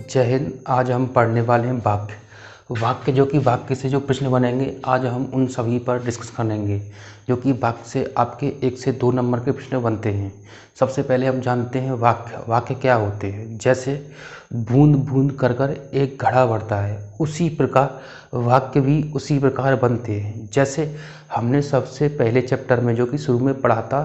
जय हिंद। आज हम पढ़ने वाले हैं वाक्य। वाक्य जो कि वाक्य से जो प्रश्न बनेंगे आज हम उन सभी पर डिस्कस करेंगे जो कि वाक्य से आपके 1 से 2 नंबर के प्रश्न बनते हैं। सबसे पहले हम जानते हैं वाक्य। वाक्य क्या होते हैं? जैसे बूंद बूंद कर कर एक घड़ा भरता है, उसी प्रकार वाक्य भी उसी प्रकार बनते हैं। जैसे हमने सबसे पहले चैप्टर में जो कि शुरू में पढ़ा था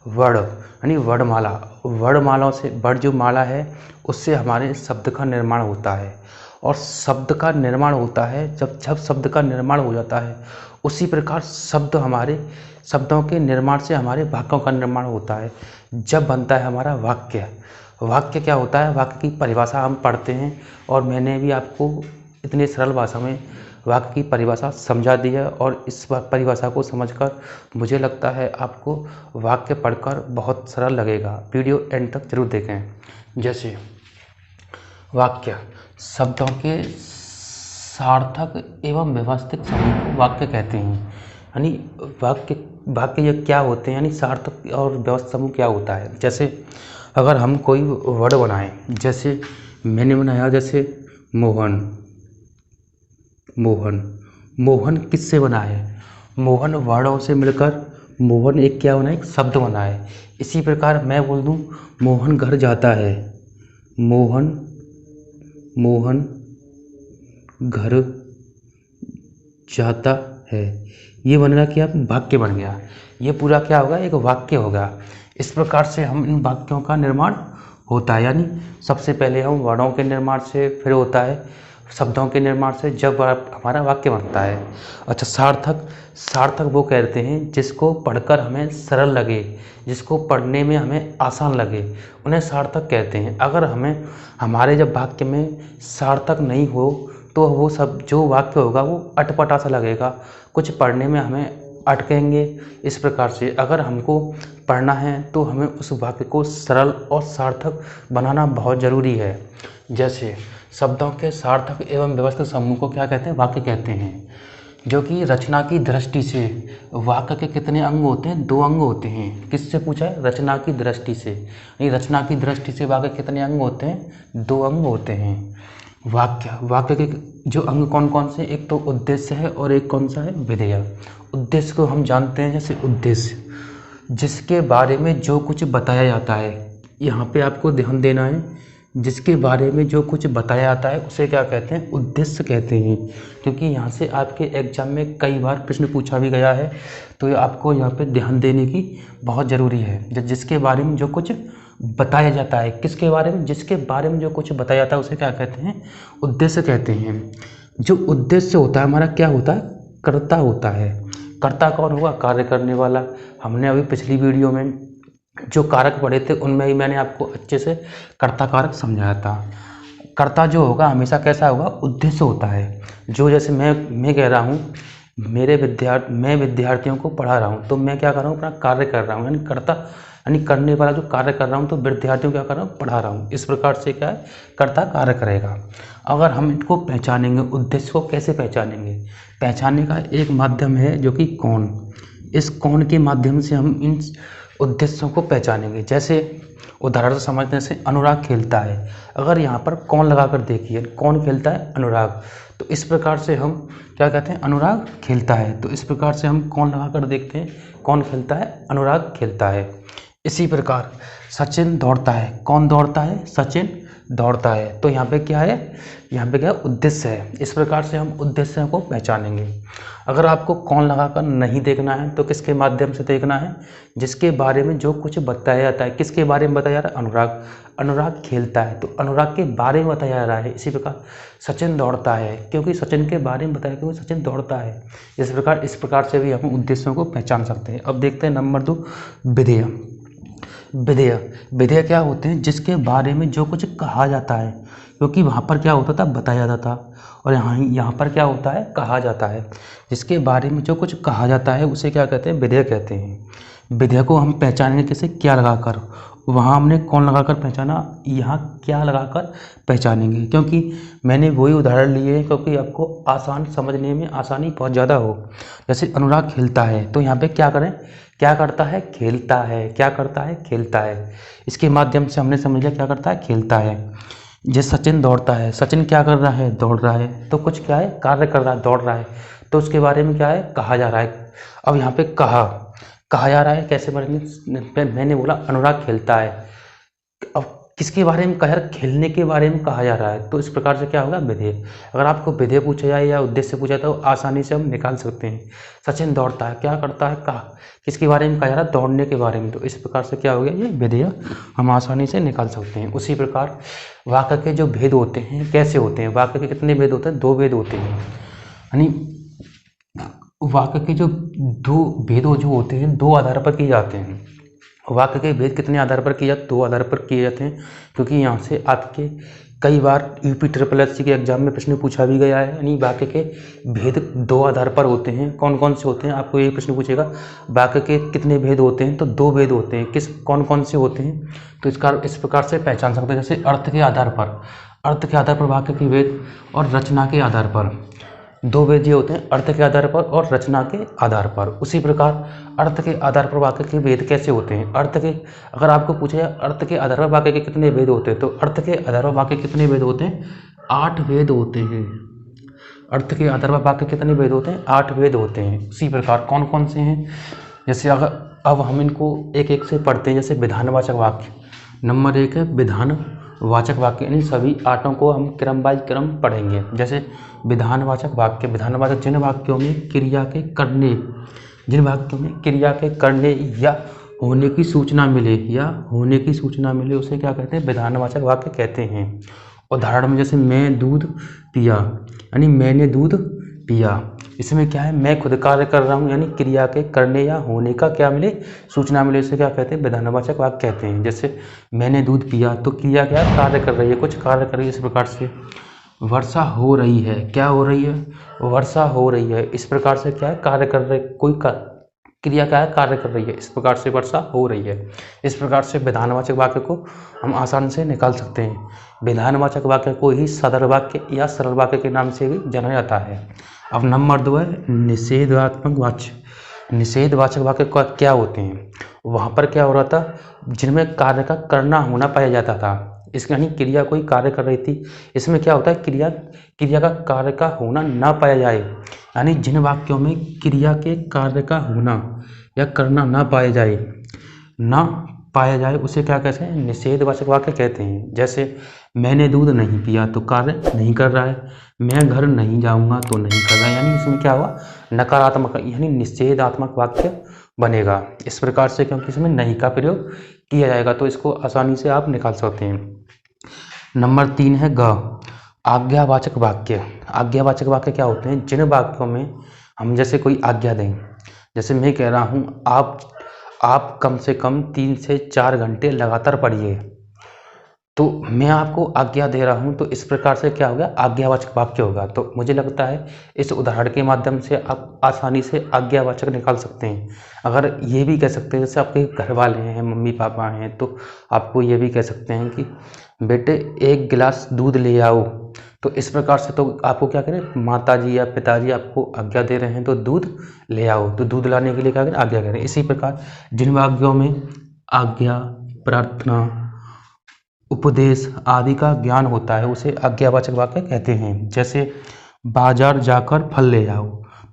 वर्ण यानी वर्णमाला। वर्णमालाओं से वर्ण जो माला है उससे हमारे शब्द का निर्माण होता है, और शब्द का निर्माण होता है जब शब्द का निर्माण हो जाता है उसी प्रकार शब्दों के निर्माण से हमारे वाक्यों का निर्माण होता है। जब बनता है हमारा वाक्य। वाक्य क्या होता है? वाक्य की परिभाषा हम पढ़ते हैं, और मैंने भी आपको इतने सरल भाषा में वाक्य की परिभाषा समझा दी है, और इस परिभाषा को समझकर मुझे लगता है आपको वाक्य पढ़कर बहुत सरल लगेगा। वीडियो एंड तक जरूर देखें। जैसे वाक्य शब्दों के सार्थक एवं व्यवस्थित समूह को वाक्य कहते हैं। यानी वाक्य ये क्या होते हैं, यानी सार्थक और व्यवस्थित समूह क्या होता है। जैसे अगर हम कोई वर्ड बनाएं, जैसे मैंने बनाया जैसे मोहन। मोहन मोहन किससे बना है? मोहन वर्णों से मिलकर मोहन एक क्या बना है? एक शब्द बना है। इसी प्रकार मैं बोल दूं मोहन घर जाता है। मोहन घर जाता है, ये बनना क्या? वाक्य बन गया। ये पूरा क्या होगा? एक वाक्य होगा। इस प्रकार से हम इन वाक्यों का निर्माण होता है। यानी सबसे पहले हम वर्णों के निर्माण से, फिर होता है शब्दों के निर्माण से, जब हमारा वाक्य बनता है। अच्छा, सार्थक वो कहते हैं जिसको पढ़कर हमें सरल लगे, जिसको पढ़ने में हमें आसान लगे, उन्हें सार्थक कहते हैं। अगर हमारे जब वाक्य में सार्थक नहीं हो तो वो सब जो वाक्य होगा वो अटपटा सा लगेगा, कुछ पढ़ने में हमें अटकेंगे। इस प्रकार से अगर हमको पढ़ना है तो हमें उस वाक्य को सरल और सार्थक बनाना बहुत ज़रूरी है। जैसे शब्दों के सार्थक एवं व्यवस्थित समूह को क्या कहते हैं? वाक्य कहते हैं। जो कि रचना की दृष्टि से वाक्य के कितने अंग होते हैं? 2 अंग होते हैं। किससे पूछा है? रचना की दृष्टि से। यानी रचना की दृष्टि से वाक्य कितने अंग होते हैं? 2 अंग होते हैं। वाक्य के जो अंग कौन कौन से? एक तो उद्देश्य है और एक कौन सा है? विधेय। उद्देश्य को हम जानते हैं, जैसे उद्देश्य जिसके बारे में जो कुछ बताया जाता है। यहाँ पे आपको ध्यान देना है, जिसके बारे में जो कुछ बताया जाता है उसे क्या कहते हैं? उद्देश्य कहते हैं। क्योंकि यहाँ से आपके एग्जाम में कई बार प्रश्न पूछा भी गया है, तो आपको यहाँ पे ध्यान देने की बहुत ज़रूरी है। जिसके बारे में जो कुछ बताया जाता है, किसके बारे में? जिसके बारे में जो कुछ बताया जाता है उसे क्या कहते हैं? उद्देश्य कहते हैं। जो उद्देश्य होता है हमारा क्या होता है? कर्ता होता है। कर्ता कौन होगा? कार्य करने वाला। हमने अभी पिछली वीडियो में जो कारक पढ़े थे उनमें ही मैंने आपको अच्छे से कर्ता कारक समझाया था। कर्ता जो होगा हमेशा कैसा होगा? उद्देश्य होता है। जो जैसे मैं कह रहा हूँ मैं विद्यार्थियों को पढ़ा रहा हूँ, तो मैं क्या कर रहा हूँ? अपना कार्य कर रहा हूँ। यानी कर्ता यानी करने वाला जो कार्य कर रहा हूँ, तो विद्यार्थियों को क्या कर रहा हूँ? पढ़ा रहा हूँ। इस प्रकार से क्या है? कर्ता कार्य करेगा। अगर हम इनको पहचानेंगे, उद्देश्य को कैसे पहचानेंगे? पहचानने का एक माध्यम है जो कि कौन। इस कौन के माध्यम से हम इन उद्देश्यों को पहचानेंगे। जैसे उदाहरण से समझने से अनुराग खेलता है। अगर यहाँ पर कौन लगा कर देखिए, कौन खेलता है? अनुराग। तो इस प्रकार से हम क्या कहते हैं? अनुराग खेलता है। तो इस प्रकार से हम कौन लगा कर देखते हैं? कौन खेलता है? अनुराग खेलता है। इसी प्रकार सचिन दौड़ता है। कौन दौड़ता है? सचिन दौड़ता है। तो यहाँ पे क्या है? यहाँ पे क्या उद्देश्य है। इस प्रकार से हम उद्देश्यों को पहचानेंगे। अगर आपको कौन लगाकर नहीं देखना है तो किसके माध्यम से देखना है? जिसके बारे में जो कुछ बताया जाता है। किसके बारे में बताया जा रहा है? अनुराग। अनुराग खेलता है तो अनुराग के बारे में बताया जा रहा है। इसी प्रकार सचिन दौड़ता है क्योंकि सचिन के बारे में बताया, क्योंकि सचिन दौड़ता है। इस प्रकार से भी हम उद्देश्यों को पहचान सकते हैं। अब देखते हैं नंबर 2, विधेय। विधेय क्या होते हैं? जिसके बारे में जो कुछ कहा जाता है, क्योंकि वहाँ पर क्या होता था? बताया जाता, और यहाँ पर क्या होता है? कहा जाता है। जिसके बारे में जो कुछ कहा जाता है उसे क्या कहते हैं? विधेय कहते हैं। विधेय को हम पहचानेंगे कैसे? क्या लगाकर। वहाँ हमने कौन लगाकर पहचाना, यहाँ क्या लगाकर पहचानेंगे। क्योंकि मैंने वही उदाहरण लिए हैं क्योंकि आपको आसान समझने में आसानी बहुत ज़्यादा हो। जैसे अनुराग खेलता है तो यहाँ पे क्या करें? क्या करता है? खेलता है। क्या करता है? खेलता है। इसके माध्यम से हमने समझ लिया क्या करता है? खेलता है। जैसे सचिन दौड़ता है, सचिन क्या कर रहा है, दौड़ रहा है, तो कुछ क्या है, कार्य कर रहा है, दौड़ रहा है, तो उसके बारे में क्या है, कहा जा रहा है। अब यहाँ पे कहा जा रहा है, कैसे बोलेंगे, मैंने बोला अनुराग खेलता है। अब किसके बारे में कहा, खेलने के बारे में कहा जा रहा है, तो इस प्रकार से क्या होगा, विधेय। अगर आपको विधेय पूछा जाए या उद्देश्य पूछा तो आसानी से हम निकाल सकते हैं। सचिन दौड़ता है, क्या करता है, कहा, किसके बारे में कहा जा रहा है, दौड़ने के बारे में, तो इस प्रकार से क्या हो गया, ये विधेय हम आसानी से निकाल सकते हैं। उसी प्रकार वाक्य के जो भेद होते हैं कैसे होते हैं, वाक्य के कितने भेद होते हैं, 2 भेद होते हैं। यानी वाक्य के जो 2 भेद जो होते हैं 2 आधार पर किए जाते हैं। वाक्य के भेद कितने आधार पर किए जाते, 2 आधार पर किए जाते हैं, क्योंकि यहाँ से आपके कई बार यूपी SSSC के एग्जाम में प्रश्न पूछा भी गया है। यानी वाक्य के भेद 2 आधार पर होते हैं। कौन कौन से होते हैं, आपको ये प्रश्न पूछेगा, वाक्य के कितने भेद होते हैं, तो 2 भेद होते हैं। कौन कौन से होते हैं, तो इस प्रकार से पहचान सकते हैं। जैसे अर्थ के आधार पर वाक्य के भेद, और रचना के आधार पर 2 भेद ये होते हैं, अर्थ के आधार पर और रचना के आधार पर। उसी प्रकार अर्थ के आधार पर वाक्य के भेद कैसे होते हैं, अगर आपको पूछा जाए अर्थ के आधार पर वाक्य के कितने भेद होते हैं, तो अर्थ के आधार पर वाक्य कितने भेद होते हैं, 8 भेद होते हैं। अर्थ के आधार पर वाक्य कितने भेद होते हैं, 8 भेद होते हैं। उसी प्रकार कौन कौन से हैं, जैसे अगर अब हम इनको एक एक से पढ़ते हैं। जैसे विधानवाचक वाक्य, नंबर 1 है विधानवाचक वाक्य, यानी सभी 8 को हम क्रम बाय क्रम पढ़ेंगे। जैसे विधानवाचक वाक्य, विधानवाचक जिन वाक्यों में क्रिया के करने या होने की सूचना मिले उसे क्या कहते हैं, विधानवाचक वाक्य कहते हैं। उदाहरण में जैसे मैं दूध पिया, यानी मैंने दूध पिया, इसमें क्या है, मैं खुद कार्य कर रहा हूँ, यानी क्रिया के करने या होने का क्या मिले, सूचना मिले, इसे क्या कहते हैं, विधानवाचक वाक्य कहते हैं। जैसे मैंने दूध पिया, तो क्रिया क्या है, कार्य कर रही है, कुछ कार्य कर रही है। इस प्रकार से वर्षा हो रही है, क्या हो रही है, वर्षा हो रही है, इस प्रकार से क्या है, कार्य कर रही, क्रिया क्या है, कार्य कर रही है, इस प्रकार से वर्षा हो रही है। इस प्रकार से विधानवाचक वाक्य को हम आसानी से निकाल सकते हैं। विधानवाचक वाक्य को ही सदर वाक्य या सरल वाक्य के नाम से भी जाना जाता है। अब नंबर 2 है निषेधात्मक वाक्य। निषेधवाचक वाक्य क्या होते हैं, वहाँ पर क्या हो रहा था, जिनमें कार्य का करना होना पाया जाता था। इसके यानी क्रिया कोई कार्य कर रही थी, इसमें क्या होता है, क्रिया का कार्य का होना ना पाया जाए। यानी जिन वाक्यों में क्रिया के कार्य का होना या करना ना पाया जाए उसे क्या कहते हैं, निषेधवाचक वाक्य कहते हैं। जैसे मैंने दूध नहीं पिया, तो कार्य नहीं कर रहा है, मैं घर नहीं जाऊंगा, तो नहीं कर रहा है, यानी इसमें क्या हुआ, नकारात्मक यानी निषेधात्मक वाक्य बनेगा। इस प्रकार से, क्योंकि इसमें नहीं का प्रयोग किया जाएगा, तो इसको आसानी से आप निकाल सकते हैं। नंबर 3 है आज्ञावाचक वाक्य। आज्ञावाचक वाक्य क्या होते हैं, जिन वाक्यों में हम जैसे कोई आज्ञा दें, जैसे मैं कह रहा हूँ आप कम से कम 3 से 4 घंटे लगातार पढ़िए, तो मैं आपको आज्ञा दे रहा हूँ, तो इस प्रकार से क्या होगा, आज्ञावाचक वाक्य होगा। तो मुझे लगता है इस उदाहरण के माध्यम से आप आसानी से आज्ञावाचक निकाल सकते हैं। अगर ये भी कह सकते हैं, जैसे आपके घर वाले हैं, मम्मी पापा हैं, तो आपको ये भी कह सकते हैं कि बेटे 1 गिलास दूध ले आओ, तो इस प्रकार से तो आपको क्या करें, माताजी या पिताजी आपको आज्ञा दे रहे हैं, तो दूध ले आओ, तो दूध लाने के लिए क्या करें, आज्ञा करें। इसी प्रकार जिन वाक्यों में आज्ञा, प्रार्थना, उपदेश आदि का ज्ञान होता है उसे आज्ञावाचक वाक्य कहते हैं। जैसे बाजार जाकर फल ले आओ,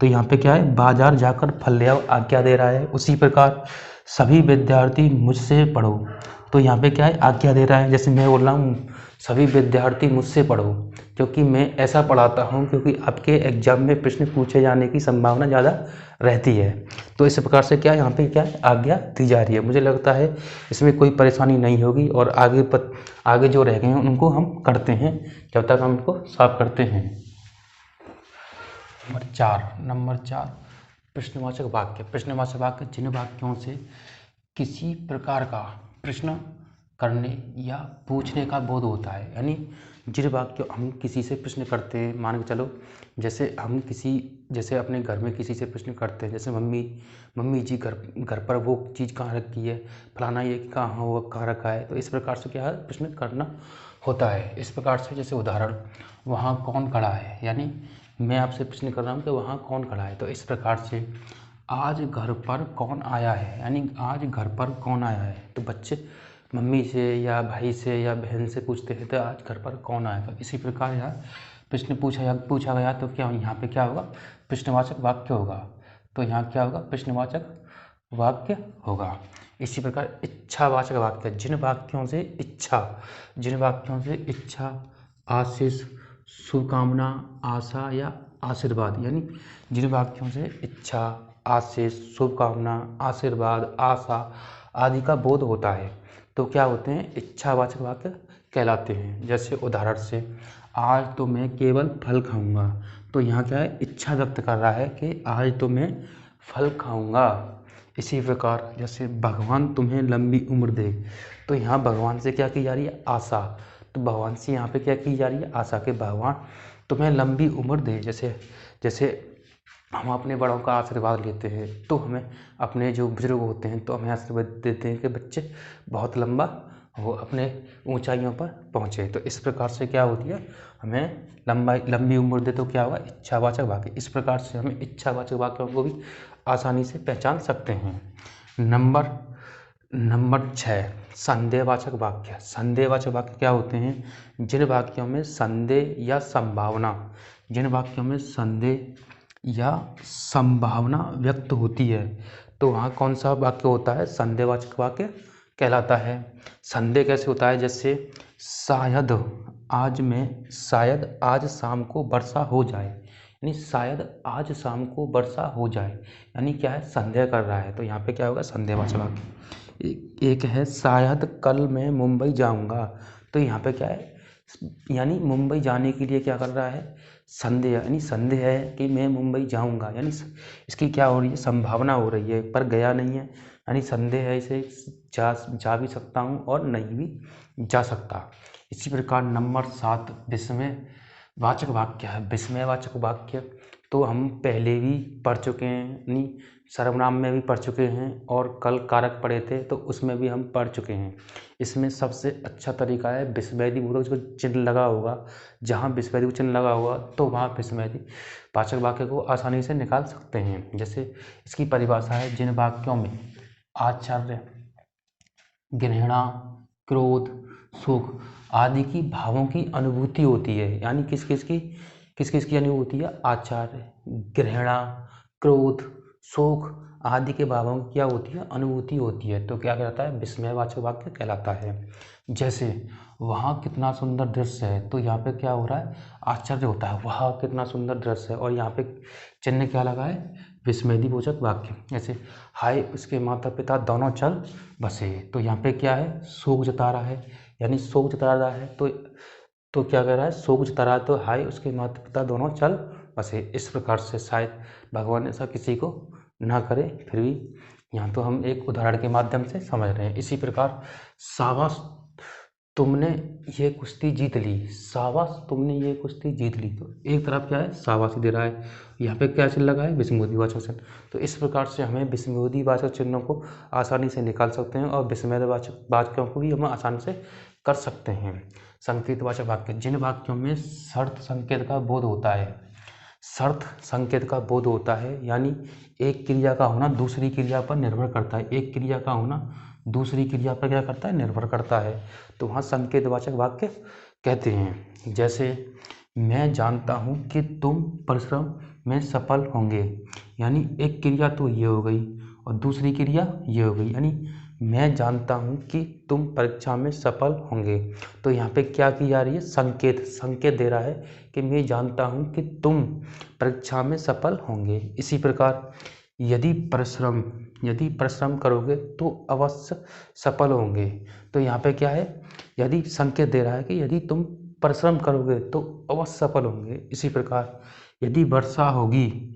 तो यहाँ पे क्या है, बाजार जाकर फल ले आओ, आज्ञा दे रहा है। उसी प्रकार सभी विद्यार्थी मुझसे पढ़ो, तो यहाँ पे क्या है, आज्ञा दे रहा है। जैसे मैं बोल रहा हूँ सभी विद्यार्थी मुझसे पढ़ो, क्योंकि मैं ऐसा पढ़ाता हूँ, क्योंकि आपके एग्जाम में प्रश्न पूछे जाने की संभावना ज़्यादा रहती है। तो इस प्रकार से क्या यहाँ पे क्या है, आज्ञा दी जा रही है। मुझे लगता है इसमें कोई परेशानी नहीं होगी, और आगे जो रह गए हैं उनको हम करते हैं, जब तक हम इनको साफ करते हैं। नंबर 4 प्रश्नवाचक वाक्य। प्रश्नवाचक वाक्य जिन वाक्यों से किसी प्रकार का प्रश्न करने या पूछने का बोध होता है, यानी जिन वाक्य हम किसी से प्रश्न करते हैं, मान के चलो जैसे अपने घर में किसी से प्रश्न करते हैं, जैसे मम्मी जी घर पर वो चीज़ कहाँ रखी है, फलाना ये कहाँ रखा है, तो इस प्रकार से क्या है, प्रश्न करना होता है। इस प्रकार से जैसे उदाहरण, वहाँ कौन खड़ा है, यानी मैं आपसे प्रश्न कर रहा हूँ कि वहाँ कौन खड़ा है, तो इस प्रकार से आज घर पर कौन आया है, यानी आज घर पर कौन आया है, तो मम्मी से या भाई से या बहन से पूछते हैं तो आज घर पर कौन आएगा। इसी प्रकार यहाँ प्रश्न पूछा गया तो क्या यहाँ पे क्या होगा, प्रश्नवाचक वाक्य होगा। तो यहाँ क्या होगा, प्रश्नवाचक वाक्य होगा। इसी प्रकार इच्छावाचक वाक्य, जिन वाक्यों से इच्छा, आशीष, शुभकामना, आशा या आशीर्वाद, यानी जिन वाक्यों से इच्छा, आशीष, शुभकामना, आशीर्वाद, आशा आदि का बोध होता है तो क्या होते हैं, इच्छावाचक वाक्य कहलाते हैं। जैसे उदाहरण से, आज तो मैं केवल फल खाऊंगा, तो यहाँ क्या है, इच्छा व्यक्त कर रहा है कि आज तो मैं फल खाऊंगा। इसी प्रकार जैसे भगवान तुम्हें लंबी उम्र दे, तो यहाँ भगवान से क्या की जा रही है, आशा। तो भगवान से यहाँ पे क्या की जा रही है, आशा के भगवान तुम्हें लंबी उम्र दे। जैसे हम अपने बड़ों का आशीर्वाद लेते हैं तो हमें अपने जो बुजुर्ग होते हैं तो हमें आशीर्वाद देते हैं कि बच्चे बहुत लंबा वो अपने ऊंचाइयों पर पहुँचे। तो इस प्रकार से क्या होती है, हमें लंबी उम्र दे तो क्या होगा, इच्छावाचक वाक्य। इस प्रकार से हमें इच्छावाचक वाक्यों को भी आसानी से पहचान सकते हैं। नंबर 6, संदेहवाचक वाक्य। संदेहवाचक वाक्य क्या होते हैं, जिन वाक्यों में संदेह या संभावना व्यक्त होती है तो वहाँ कौन सा वाक्य होता है, संदेहवाचक वाक्य कहलाता है। संदेह कैसे होता है, जैसे शायद आज शाम को वर्षा हो जाए, यानी शायद आज शाम को वर्षा हो जाए, यानी क्या है, संदेह कर रहा है। तो यहाँ पे क्या होगा, संदेहवाचक वाक्य। एक है शायद कल मैं मुंबई जाऊँगा, तो यहाँ पे क्या है, यानी मुंबई जाने के लिए क्या कर रहा है, संदेह, यानी संदेह है कि मैं मुंबई जाऊंगा, यानी इसकी क्या हो रही है, संभावना हो रही है पर गया नहीं है, यानी संदेह है, इसे जा भी सकता हूँ और नहीं भी जा सकता। इसी प्रकार नंबर 7, विस्मयवाचक वाक्य है। विस्मयवाचक वाक्य तो हम पहले भी पढ़ चुके हैं, यानी सर्वनाम में भी पढ़ चुके हैं और कल कारक पढ़े थे तो उसमें भी हम पढ़ चुके हैं। इसमें सबसे अच्छा तरीका है विस्मयादिबोधक जो चिन्ह लगा होगा, जहाँ विस्मयादिबोधक चिन्ह लगा होगा तो वहाँ विस्मयादिवाचक वाक्य को आसानी से निकाल सकते हैं। जैसे इसकी परिभाषा है, जिन वाक्यों में आश्चर्य, घृणा, क्रोध, सुख आदि की भावों की अनुभूति होती है, यानी किस किस की अनुभूति है, आश्चर्य, घृणा, क्रोध, शोक आदि के भावों की क्या होती है, अनुभूति होती है, तो क्या कहलाता है, विस्मयवाचक वाक्य कहलाता है। जैसे वहाँ कितना सुंदर दृश्य है, तो यहाँ पे क्या हो रहा है, आश्चर्य होता है, वहाँ कितना सुंदर दृश्य है, और यहाँ पे चिन्ह क्या लगा है, विस्मयादिबोधक वाक्य। जैसे हाय उसके माता पिता दोनों चल बसे, तो यहाँ पे क्या है, शोक जता रहा है, यानी शोक जता रहा है तो क्या कह रहा है, शोक जता रहा है, तो हाय उसके माता पिता दोनों चल बसे। इस प्रकार से शायद भगवान ऐसा किसी को ना करे, फिर भी यहाँ तो हम एक उदाहरण के माध्यम से समझ रहे हैं। इसी प्रकार शाबाश तुमने ये कुश्ती जीत ली, शाबाश तुमने ये कुश्ती जीत ली, तो एक तरफ क्या है, शाबाशी दे रहा है, यहाँ पे क्या चिन्ह लगा है, विस्मयादिवाचक चिन्ह। तो इस प्रकार से हमें विस्मयादिवाचक चिन्हों को आसानी से निकाल सकते हैं और विस्मयादिवाचक वाक्यों को भी हम आसानी से कर सकते हैं। संकेतवाचक वाक्य, जिन वाक्यों में शर्त संकेत का बोध होता है, यानी एक क्रिया का होना दूसरी क्रिया पर निर्भर करता है, एक क्रिया का होना दूसरी क्रिया पर क्या करता है, निर्भर करता है, तो वहाँ संकेतवाचक वाक्य कहते हैं। जैसे मैं जानता हूँ कि तुम परिश्रम में सफल होंगे, यानी एक क्रिया तो ये हो गई और दूसरी क्रिया ये हो गई, यानी मैं जानता हूँ कि तुम परीक्षा में सफल होंगे, तो यहाँ पे क्या की जा रही है, संकेत दे रहा है कि मैं जानता हूँ कि तुम परीक्षा में सफल होंगे। इसी प्रकार यदि परिश्रम करोगे तो अवश्य सफल होंगे, तो यहाँ पे क्या है, यदि संकेत दे रहा है कि यदि तुम परिश्रम करोगे तो अवश्य सफल होंगे। इसी प्रकार यदि वर्षा होगी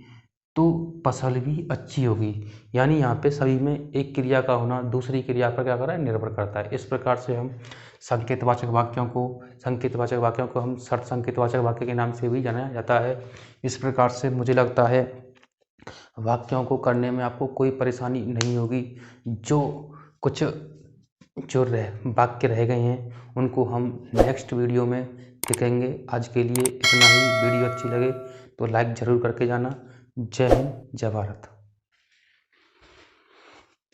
तो फसल भी अच्छी होगी, यानी यहाँ पे सभी में एक क्रिया का होना दूसरी क्रिया पर क्या कर रहा है, निर्भर करता है। इस प्रकार से हम संकेतवाचक वाक्यों को हम शर्त संकेतवाचक वाक्य के नाम से भी जाना जाता है। इस प्रकार से मुझे लगता है वाक्यों को करने में आपको कोई परेशानी नहीं होगी। जो वाक्य रह गए हैं उनको हम नेक्स्ट वीडियो में देखेंगे। आज के लिए इतना ही। वीडियो अच्छी लगे तो लाइक ज़रूर करके जाना। जय हिंद, जय भारत।